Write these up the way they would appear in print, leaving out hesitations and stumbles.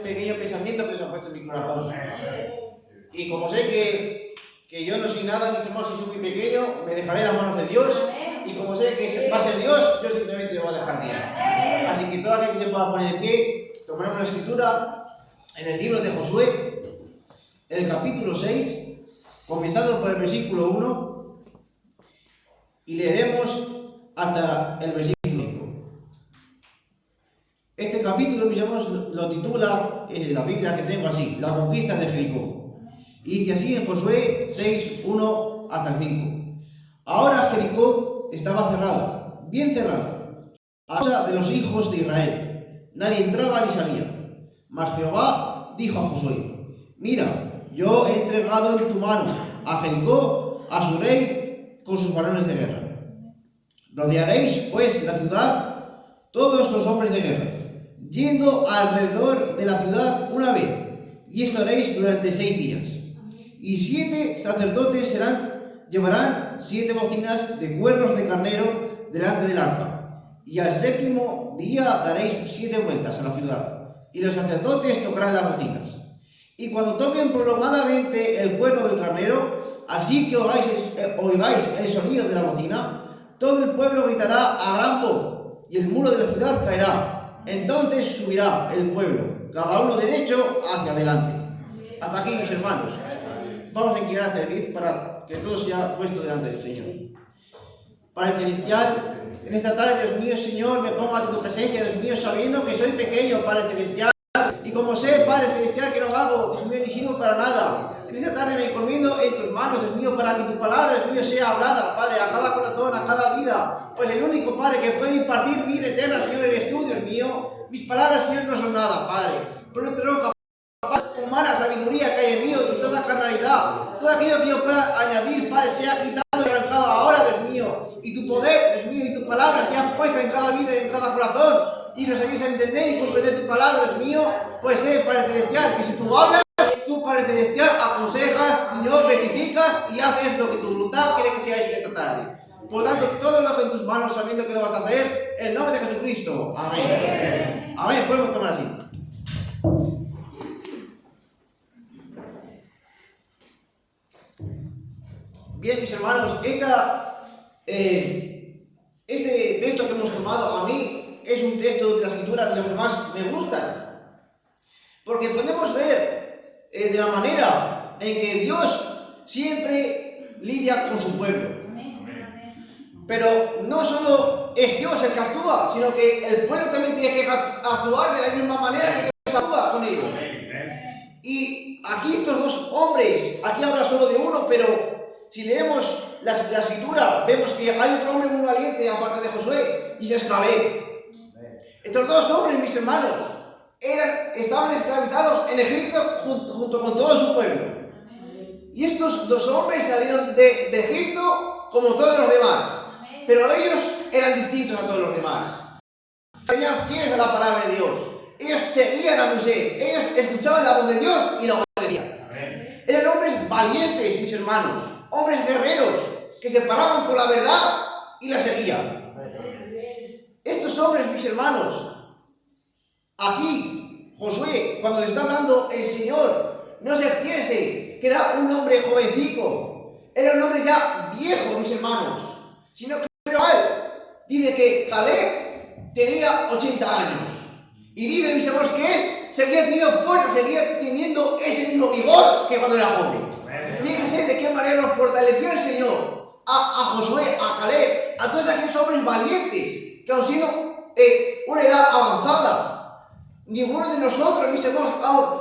pequeño pensamiento que se ha puesto en mi corazón. Y como sé que yo no soy nada, mis hermanos, y soy muy pequeño, me dejaré en las manos de Dios. Y como sé que va a ser Dios, yo simplemente me voy a dejar guiar. Así que todo aquel que se pueda poner de pie, tomaremos la escritura en el libro de Josué, en el capítulo 6, comenzando por el versículo 1, y leeremos hasta el versículo 5. Este capítulo, mis hermanos, lo titula, la Biblia que tengo así, La conquista de Jericó. Y dice así en Josué 6, 1 hasta el 5. Ahora Jericó estaba cerrada, bien cerrada, a causa de los hijos de Israel. Nadie entraba ni salía. Mas Jehová dijo a Josué: mira, yo he entregado en tu mano a Jericó, a su rey, con sus varones de guerra. Rodearéis, pues, la ciudad, todos los hombres de guerra, yendo alrededor de la ciudad una vez, y esto haréis durante 6 días. Y 7 sacerdotes llevarán 7 bocinas de cuernos de carnero delante del arca. Y al 7º día daréis 7 vueltas a la ciudad, y los sacerdotes tocarán las bocinas. Y cuando toquen prolongadamente el cuerno del carnero, así que oigáis el sonido de la bocina, todo el pueblo gritará a gran voz, y el muro de la ciudad caerá. Entonces subirá el pueblo, cada uno derecho hacia adelante. Hasta aquí, mis hermanos. Vamos a inclinar hacia el cerviz para que todo sea puesto delante del Señor. Padre Celestial, en esta tarde, Dios mío, Señor, me pongo ante tu presencia, Dios mío, sabiendo que soy pequeño, Padre Celestial. Y como sé, Padre Celestial, que no hago, Dios mío, ni sirvo para nada. En esta tarde me encomiendo en tus manos, Dios mío, para que tu palabra, Dios mío, sea hablada, Padre, a cada corazón, a cada vida. Pues el único, Padre, que puede impartir vida eterna, Señor, eres tú, Dios mío. Mis palabras, Señor, no son nada, Padre. Pero te ruego, humana sabiduría que hay en mí y toda carnalidad, todo aquello que yo pueda añadir, Padre, sea quitado y arrancado ahora, Dios mío, y tu poder, Dios mío, y tu palabra sea puesta en cada vida y en cada corazón, y nos ayudes a entender y comprender tu palabra, Dios mío. Pues Padre Celestial, que si tú hablas, tú, Padre Celestial, aconsejas, Señor, rectificas y haces lo que tu voluntad quiere que sea hecho esta tarde. Por lo tanto, todo lo dejo en tus manos, sabiendo que lo vas a hacer, en el nombre de Jesucristo. Amén. Amén. Podemos tomar así. Bien, mis hermanos, este texto que hemos tomado a mí es un texto de la Escritura de los que más me gustan, porque podemos ver de la manera en que Dios siempre lidia con su pueblo. Pero no solo es Dios el que actúa, sino que el pueblo también tiene que actuar de la misma manera que Dios actúa con ellos. Y aquí estos dos hombres, aquí habla solo de uno, pero si leemos la escritura, vemos que hay otro hombre muy valiente aparte de Josué, y es Caleb. Estos dos hombres, mis hermanos, estaban esclavizados en Egipto junto con todo su pueblo. Y estos dos hombres salieron de Egipto como todos los demás, pero ellos eran distintos a todos los demás. Tenían fieles a la palabra de Dios. Ellos seguían a Moisés, ellos escuchaban la voz de Dios y la obedecían. Eran hombres valientes, mis hermanos, hombres guerreros que se paraban por la verdad y la seguían. Estos hombres, mis hermanos, aquí Josué, cuando le está hablando el Señor, no se piense que era un hombre jovencico, era un hombre ya viejo, mis hermanos, sino que dice que Caleb tenía 80 años. Y dice, mis hermanos, que él seguía teniendo fuerza, seguía teniendo ese mismo vigor que cuando era joven. Fíjense de qué manera nos fortaleció el Señor a Josué, a Caleb, a todos aquellos hombres valientes que han sido una edad avanzada. Ninguno de nosotros, mis hermanos,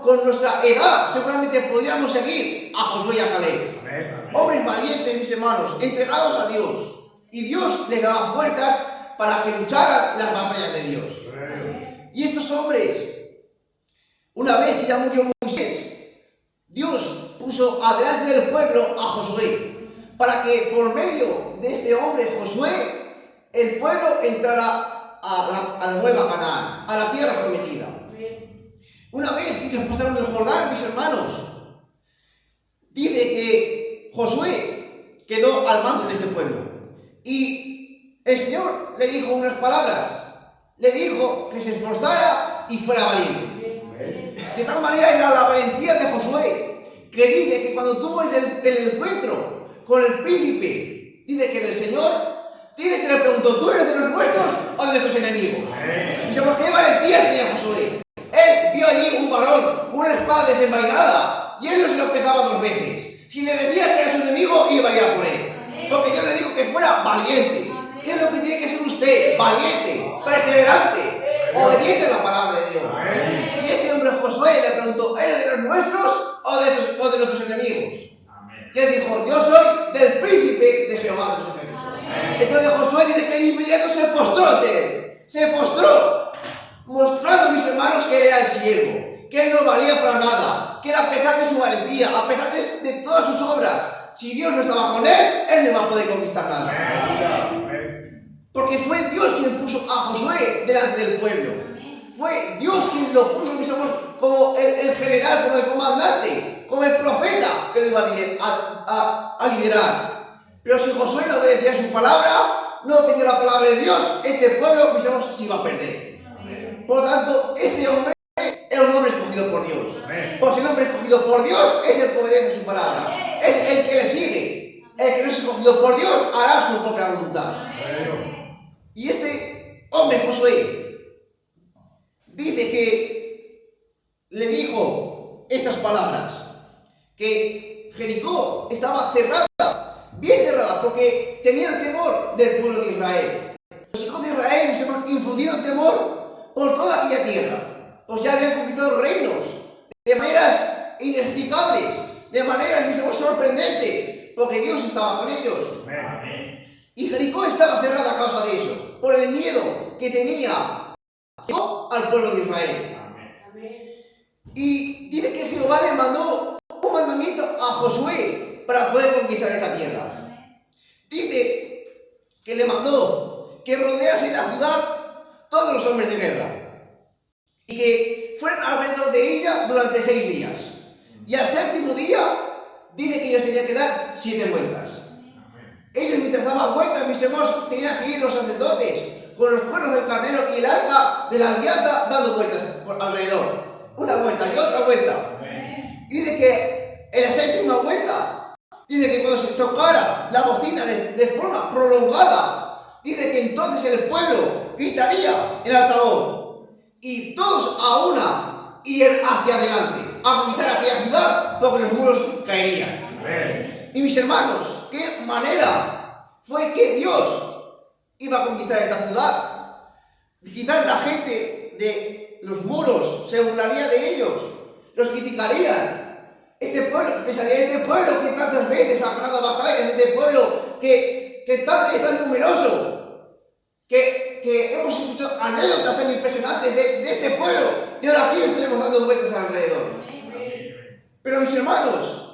con nuestra edad, seguramente podríamos seguir a Josué y a Caleb. Hombres valientes, mis hermanos, entregados a Dios. Y Dios les daba fuerzas para que lucharan las batallas de Dios. Y estos hombres, una vez que ya murió Moisés, Dios puso adelante del pueblo a Josué, para que por medio de este hombre, Josué, el pueblo entrara a la nueva Canaán, a la tierra prometida. Una vez que ellos pasaron el Jordán, mis hermanos, dice que Josué quedó al mando de este pueblo. Y el Señor le dijo unas palabras. Le dijo que se esforzara y fuera valiente. De tal manera era la valentía de Josué, que dice que cuando tuvo el encuentro con el príncipe, dice que el Señor, dice que le preguntó, ¿tú eres de los nuestros o de nuestros enemigos? Dice, ¿por qué valentía tenía Josué? Él vio allí un varón, una espada desenvainada, y él no se lo pesaba 2 veces. Si le decía que era su enemigo, iba a ir a por él. Porque Dios le dijo que fuera valiente. ¿Qué es lo que tiene que ser usted? Valiente, perseverante, obediente a la palabra de Dios. Y este hombre Josué le preguntó, ¿eres de los nuestros o de nuestros enemigos? Y él dijo, yo soy del príncipe de Jehová de los ejércitos. Entonces Josué dice que en inmediato se postró ante él. Se postró, mostrando, mis hermanos, que él era el siervo, que él no valía para nada, que a pesar de su valentía, a pesar de todas sus obras, si Dios no estaba con él no va a poder conquistar nada. Porque fue Dios quien puso a Josué delante del pueblo. Fue Dios quien lo puso, mis hermanos, como el general, como el comandante, como el profeta que lo iba a liderar. Pero si Josué no obedecía su palabra, no obedecía la palabra de Dios, este pueblo, mis hermanos, se iba a perder. Por lo tanto, este hombre es un hombre escogido por Dios. Pues el hombre escogido por Dios es el que obedece su palabra. Es el que le sigue. El que no es escogido por Dios hará su propia voluntad. Y este hombre, Josué, dice que le dijo estas palabras, que Jericó estaba cerrada, bien cerrada, porque tenían temor del pueblo de Israel. Los hijos de Israel se infundieron temor por toda aquella tierra, pues ya habían conquistado reinos de maneras inexplicables, de maneras, sorprendentes, porque Dios estaba con ellos. Y Jericó estaba cerrada a causa de eso, por el miedo que tenía al pueblo de Israel. Y dice que Jehová le mandó un mandamiento a Josué para poder conquistar esta tierra. Dice que le mandó que rodease la ciudad todos los hombres de guerra y que fueran alrededor de ella durante 6 días. Y al 7.º día dice que ellos tenían que dar 7 vueltas. Ellos, mientras daban vueltas, mis hermanos, tenían que ir los sacerdotes con los cuernos del carnero y el arca de la alianza dando vueltas alrededor. Una vuelta y otra vuelta. Dice que en la 7.ª vuelta, dice que cuando se tocara la bocina de forma prolongada, dice que entonces el pueblo gritaría en altavoz y todos a una irían hacia adelante a conquistar aquella ciudad porque los muros caerían. Y mis hermanos, ¿qué manera fue que Dios iba a conquistar esta ciudad? Quizás la gente de los muros se burlaría de ellos, los criticarían. Este pueblo, pensaría, este pueblo que tantas veces ha ganado batallas, este pueblo que es tan numeroso, que hemos escuchado anécdotas tan impresionantes de este pueblo, y ahora aquí estaremos dando vueltas alrededor. Pero mis hermanos,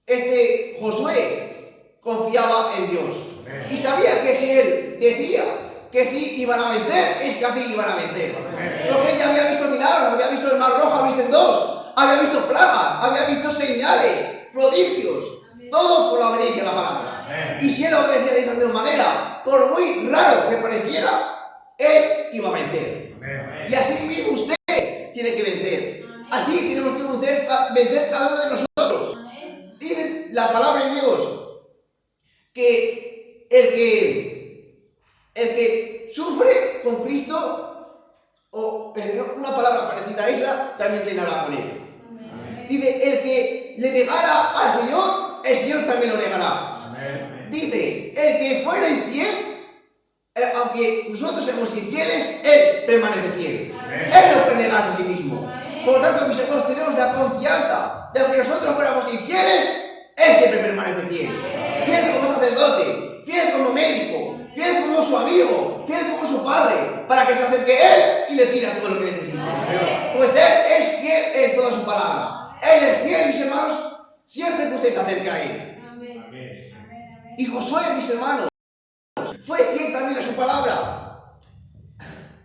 este Josué confiaba en Dios y sabía que si él decía que sí iban a vencer, es que así iban a vencer. Porque él ya había visto milagros, había visto el mar rojo abrirse en 2, había visto plagas, había visto señales, prodigios, todo por la obediencia a la palabra. Y si él obedecía de esa misma manera, por muy raro que pareciera, él iba a vencer. Y así mismo usted tiene que vencer. Así tenemos que vencer cada uno de nosotros. Dice la palabra de Dios que el que sufre con Cristo, o una palabra parecida a esa, también reinará con él. Dice, el que le negara al Señor, el Señor también lo negará. Dice, el que fuera infiel, aunque nosotros seamos infieles, él permanece fiel. Él no puede negarse a sí mismo. Por lo tanto, mis hermanos, tenemos la confianza de que nosotros fuéramos infieles, él siempre permanece fiel. Fiel como sacerdote, fiel como médico, fiel como su amigo, fiel como su padre, para que se acerque él y le pida todo lo que necesita. Pues él es fiel en toda su palabra. Él es fiel, mis hermanos, siempre que usted se acerca a él. Y Josué, mis hermanos, fue fiel también a su palabra.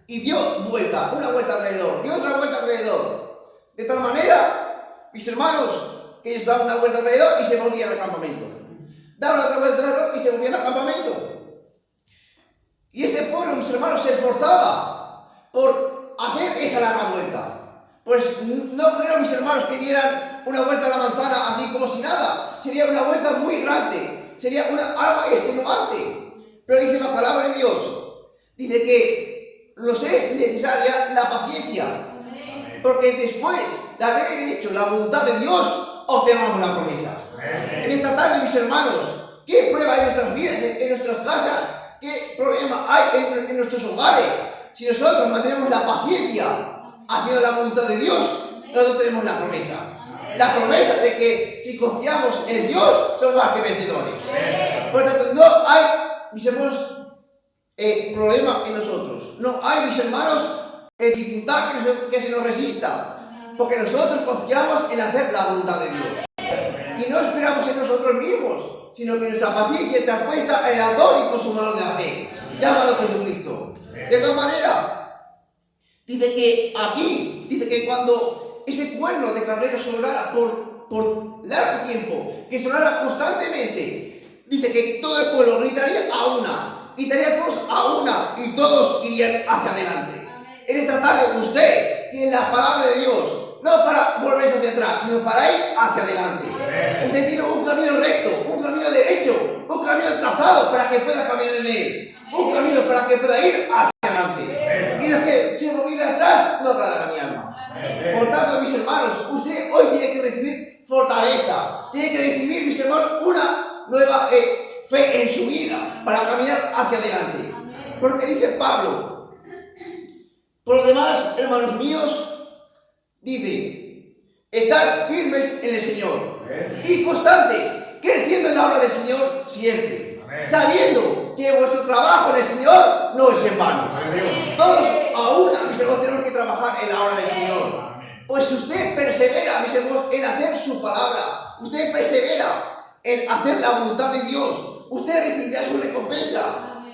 Y dio vuelta, una vuelta alrededor, dio otra vuelta alrededor. De tal manera, mis hermanos, que ellos daban una vuelta alrededor y se volvían al campamento. Daban otra vuelta alrededor y se volvían al campamento. Y este pueblo, mis hermanos, se esforzaba por hacer esa larga vuelta. pues no creo, mis hermanos, que dieran una vuelta a la manzana así como si nada. Sería una vuelta muy grande, sería algo extenuante. Pero dice la palabra de Dios, dice que nos es necesaria la paciencia, porque después de haber hecho la voluntad de Dios, obtenemos la promesa. En esta tarde, mis hermanos, ¿qué prueba hay en nuestras vidas, en nuestras casas? ¿Qué problema hay en nuestros hogares? Si nosotros mantenemos la paciencia haciendo la voluntad de Dios, nosotros tenemos la promesa. La promesa de que si confiamos en Dios, somos más que vencedores. Por lo tanto, no hay, mis hermanos, problema en nosotros. No hay, mis hermanos, dificultad que se nos resista. Porque nosotros confiamos en hacer la voluntad de Dios. Y no esperamos en nosotros mismos, sino que nuestra paciencia está puesta en el autor y consumador de la fe, llamado Jesucristo. De todas maneras, dice que aquí, dice que cuando ese cuerno de carnero sonara por largo tiempo, que sonara constantemente, dice que todo el pueblo gritaría a una, gritaría todos a una y todos irían hacia adelante. En esta tarde usted tiene la palabra de Dios, no para volverse hacia atrás, sino para ir hacia adelante. Usted tiene un camino recto, un camino derecho, un camino trazado para que pueda caminar en él, un camino para que pueda ir hacia adelante. Y los que se moviera atrás no agradará a mi alma. Por tanto, mis hermanos, usted hoy tiene que recibir fortaleza, tiene que recibir, mis hermanos, una nueva fe en su vida para caminar hacia adelante. Porque dice Pablo, por lo demás, hermanos míos, dice, estad firmes en el Señor y constantes, creciendo en la obra del Señor siempre, sabiendo que vuestro trabajo en el Señor no es en vano. Todos a una, mis hermanos, tenemos que trabajar en la obra del Señor. Pues si usted persevera, mis hermanos, en hacer su palabra, usted persevera en hacer la voluntad de Dios, usted recibirá su recompensa.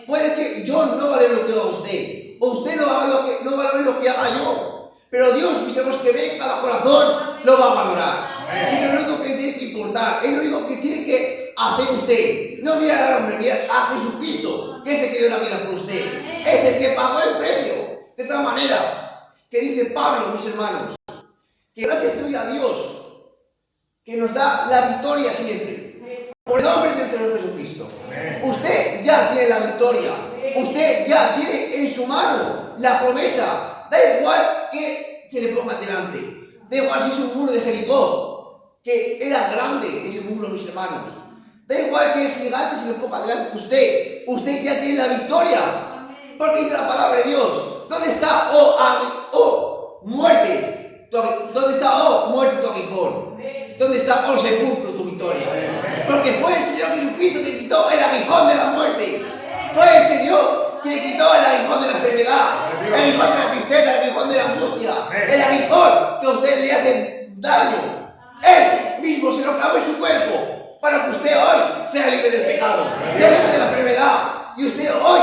Puede que yo no valore lo que haga usted, o usted no valore lo que haga yo, pero Dios, mis hermanos, que ve en cada corazón, lo va a valorar. Eso es lo único que le tiene que importar, es lo único que tiene que hacer usted. No mirar al hombre, mirar a Jesucristo, que se quedó en la vida por usted. Es el que pagó el precio. De tal manera que dice Pablo, mis hermanos, que gracias doy a Dios, que nos da la victoria siempre, por el nombre de nuestro Señor Jesucristo. Usted ya tiene la victoria, usted ya tiene en su mano la promesa. Da igual que se le ponga delante, da igual si es un muro de Jericó, que era grande ese muro, mis hermanos. Da igual que el gigante se le ponga delante de usted ya tiene la victoria. Porque dice la palabra de Dios, ¿dónde está, oh muerte? ¿Dónde está, oh muerte, tu aguijón? ¿Dónde está, oh sepulcro, tu victoria? Porque fue el Señor Jesucristo que quitó el aguijón de la muerte. Fue el Señor que quitó el aguijón de la enfermedad, el aguijón de la tristeza, el aguijón de la angustia, el aguijón que a usted le hace daño. Él mismo se lo clavó en su cuerpo para que usted hoy sea libre del pecado, sea libre de la enfermedad, y usted hoy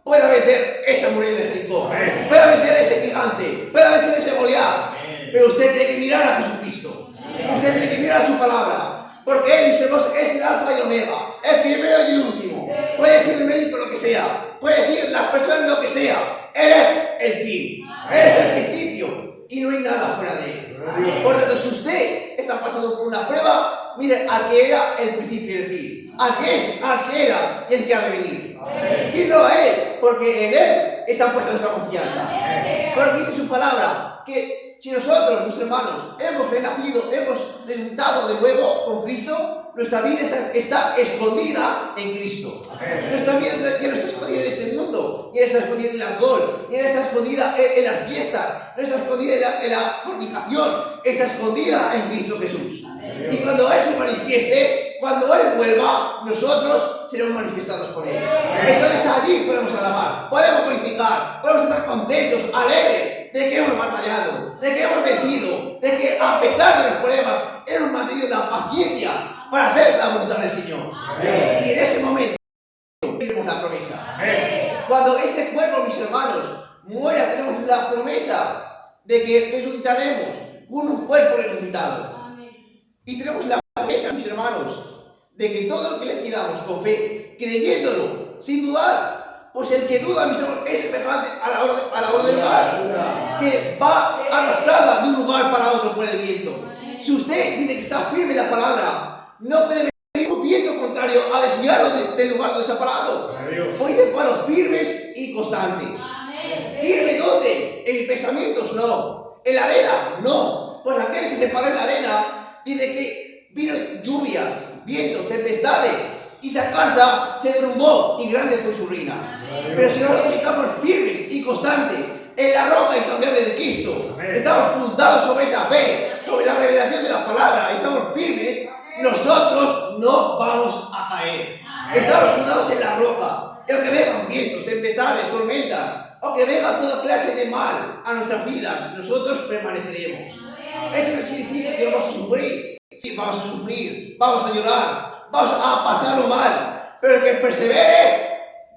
pueda vencer esa muralla de Jericó, pueda vencer ese gigante, pueda vencer ese Goliat. Pero usted tiene que mirar a Jesucristo, usted tiene que mirar a su palabra, porque Él, mis hermanos, es el alfa y el omega, el primero y el último. Puede decir el médico lo que sea, puede decir las personas lo que sea, Él es el fin, Él es el principio y no hay nada fuera de Él. Por tanto, si usted está pasando por una prueba, mire a que era el principio y el fin, a que era el que ha de venir. Y no a Él, porque en Él está puesta nuestra confianza. Porque dice su palabra que si nosotros, mis hermanos, hemos renacido, hemos resucitado de nuevo con Cristo, nuestra vida está escondida en Cristo. Nuestra vida ya no está escondida en este mundo, ni está escondida en el alcohol, ni está escondida en las fiestas, no está escondida en la fornicación, está escondida en Cristo Jesús. Y cuando Él se manifieste, cuando Él vuelva, nosotros seremos manifestados por Él. Entonces allí podemos alabar, podemos glorificar, podemos estar contentos, alegres de que hemos batallado, de que hemos vencido, de que a pesar de los problemas hemos mantenido la paciencia para hacer la voluntad del Señor. Y en ese momento tenemos la promesa. Cuando este cuerpo, mis hermanos, muera, tenemos la promesa de que resucitaremos con un cuerpo resucitado. Y tenemos la promesa, mis hermanos, de que todo lo que le pidamos con fe, creyéndolo, sin dudar, pues el que duda, mis hermanos, es semejante a la hora del mar, que va arrastrada de un lugar para otro por el viento. Si usted dice que está firme en la palabra, no puede venir un viento contrario a desviarlo del lugar donde se ha parado. Pues dice para los firmes y constantes. ¿Firme dónde? En mis pensamientos, no. En la arena, no. Pues aquel que se paró en la arena dice que vino lluvias, vientos, tempestades, y esa casa se derrumbó y grande fue su ruina. Pero si nosotros estamos firmes y constantes en la roca incambiable de Cristo, estamos fundados sobre esa fe, sobre la revelación de la palabra, estamos firmes, nosotros no vamos a caer. Estamos fundados en la roca, y aunque vengan vientos, tempestades, tormentas, aunque venga toda clase de mal a nuestras vidas, nosotros permaneceremos. Eso no significa que vamos a sufrir. Sí, vamos a sufrir, vamos a llorar, vamos a pasarlo mal, pero el que persevere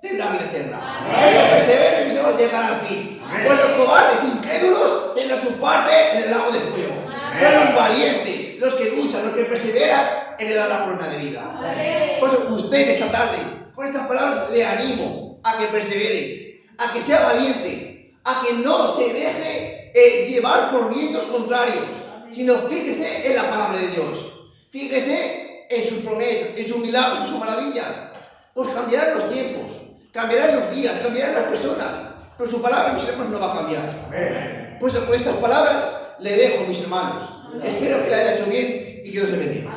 tendrá vida eterna. El que persevere, mis hermanos, llegará al fin. Pues los cobardes incrédulos tendrán su parte en el lago de fuego. Pero los valientes, los que luchan, los que perseveran, heredarán la corona de vida. Por eso usted esta tarde, con estas palabras le animo a que persevere, a que sea valiente, a que no se deje llevar por vientos contrarios, sino fíjese en la palabra de Dios, fíjese en sus promesas, en sus milagros, en sus maravillas. Pues cambiarán los tiempos, cambiarán los días, cambiarán las personas, pero su palabra, mis hermanos, no va a cambiar. Pues con estas palabras le dejo, mis hermanos. Espero que la haya hecho bien y que Dios le bendiga.